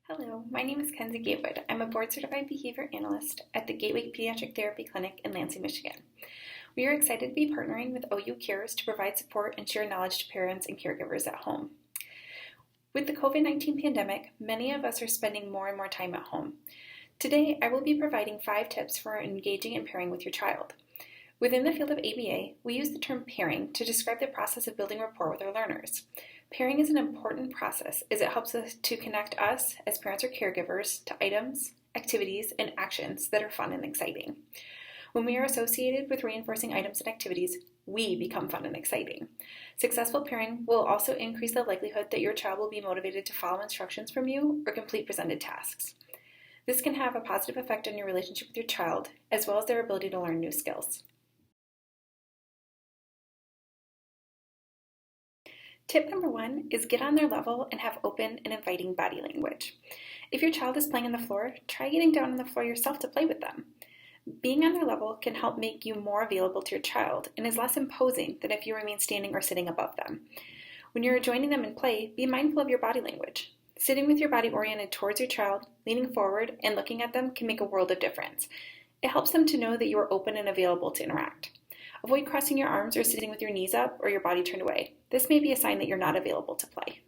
Hello, my name is Kenzie Gatewood. I'm a board-certified behavior analyst at the Gateway Pediatric Therapy Clinic in Lansing, Michigan. We are excited to be partnering with OUCARES to provide support and share knowledge to parents and caregivers at home. With the COVID-19 pandemic, many of us are spending more and more time at home. Today, I will be providing 5 tips for engaging and pairing with your child. Within the field of ABA, we use the term pairing to describe the process of building rapport with our learners. Pairing is an important process as it helps us to connect us as parents or caregivers to items, activities, and actions that are fun and exciting. When we are associated with reinforcing items and activities, we become fun and exciting. Successful pairing will also increase the likelihood that your child will be motivated to follow instructions from you or complete presented tasks. This can have a positive effect on your relationship with your child, as well as their ability to learn new skills. Tip number 1 is get on their level and have open and inviting body language. If your child is playing on the floor, try getting down on the floor yourself to play with them. Being on their level can help make you more available to your child and is less imposing than if you remain standing or sitting above them. When you're joining them in play, be mindful of your body language. Sitting with your body oriented towards your child, leaning forward, and looking at them can make a world of difference. It helps them to know that you are open and available to interact. Avoid crossing your arms or sitting with your knees up or your body turned away. This may be a sign that you're not available to play.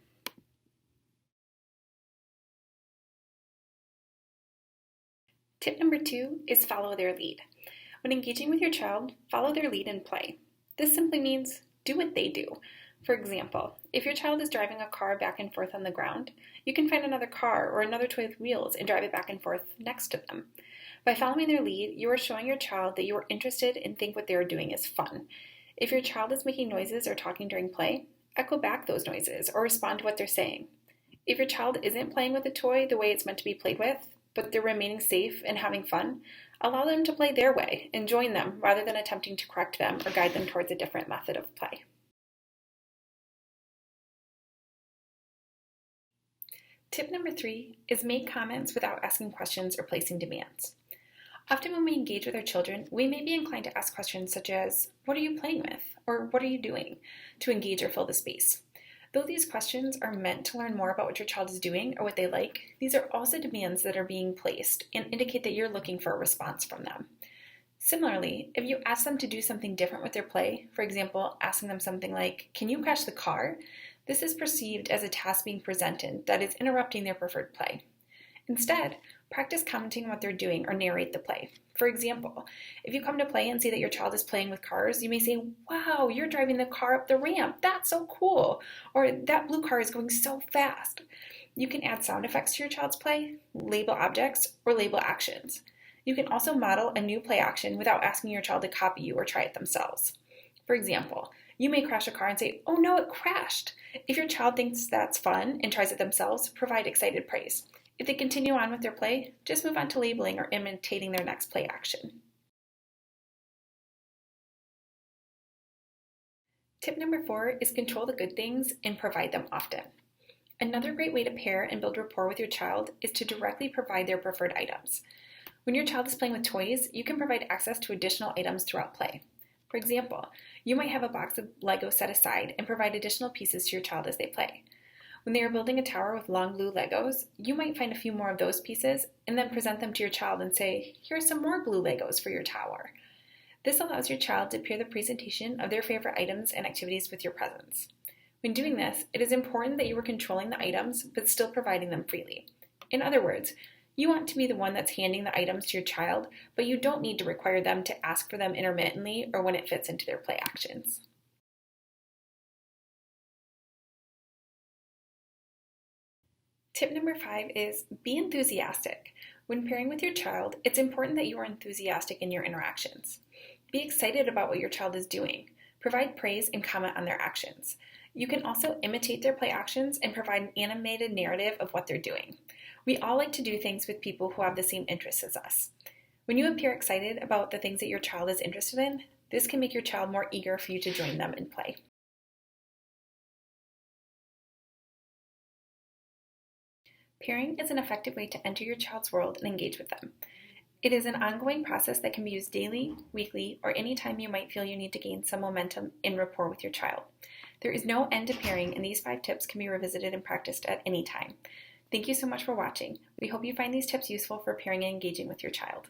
Tip number 2 is follow their lead. When engaging with your child, follow their lead in play. This simply means do what they do. For example, if your child is driving a car back and forth on the ground, you can find another car or another toy with wheels and drive it back and forth next to them. By following their lead, you are showing your child that you are interested and think what they are doing is fun. If your child is making noises or talking during play, echo back those noises or respond to what they're saying. If your child isn't playing with a toy the way it's meant to be played with, but they're remaining safe and having fun, allow them to play their way and join them rather than attempting to correct them or guide them towards a different method of play. Tip number 3 is make comments without asking questions or placing demands. Often when we engage with our children, we may be inclined to ask questions such as, "What are you playing with?" or "What are you doing?" to engage or fill the space. Though these questions are meant to learn more about what your child is doing or what they like, these are also demands that are being placed and indicate that you're looking for a response from them. Similarly, if you ask them to do something different with their play, for example, asking them something like, "Can you crash the car?" this is perceived as a task being presented that is interrupting their preferred play. Instead, practice commenting on what they're doing or narrate the play. For example, if you come to play and see that your child is playing with cars, you may say, "Wow, you're driving the car up the ramp. That's so cool." Or "That blue car is going so fast." You can add sound effects to your child's play, label objects, or label actions. You can also model a new play action without asking your child to copy you or try it themselves. For example, you may crash a car and say, "Oh no, it crashed." If your child thinks that's fun and tries it themselves, provide excited praise. If they continue on with their play, just move on to labeling or imitating their next play action. Tip number 4 is control the good things and provide them often. Another great way to pair and build rapport with your child is to directly provide their preferred items. When your child is playing with toys, you can provide access to additional items throughout play. For example, you might have a box of Lego set aside and provide additional pieces to your child as they play. When they are building a tower with long blue Legos, you might find a few more of those pieces and then present them to your child and say, "Here are some more blue Legos for your tower." This allows your child to pair the presentation of their favorite items and activities with your presence. When doing this, it is important that you are controlling the items but still providing them freely. In other words, you want to be the one that's handing the items to your child, but you don't need to require them to ask for them intermittently or when it fits into their play actions. Tip number 5 is be enthusiastic. When pairing with your child, it's important that you are enthusiastic in your interactions. Be excited about what your child is doing. Provide praise and comment on their actions. You can also imitate their play actions and provide an animated narrative of what they're doing. We all like to do things with people who have the same interests as us. When you appear excited about the things that your child is interested in, this can make your child more eager for you to join them in play. Pairing is an effective way to enter your child's world and engage with them. It is an ongoing process that can be used daily, weekly, or any time you might feel you need to gain some momentum in rapport with your child. There is no end to pairing, and these 5 tips can be revisited and practiced at any time. Thank you so much for watching. We hope you find these tips useful for pairing and engaging with your child.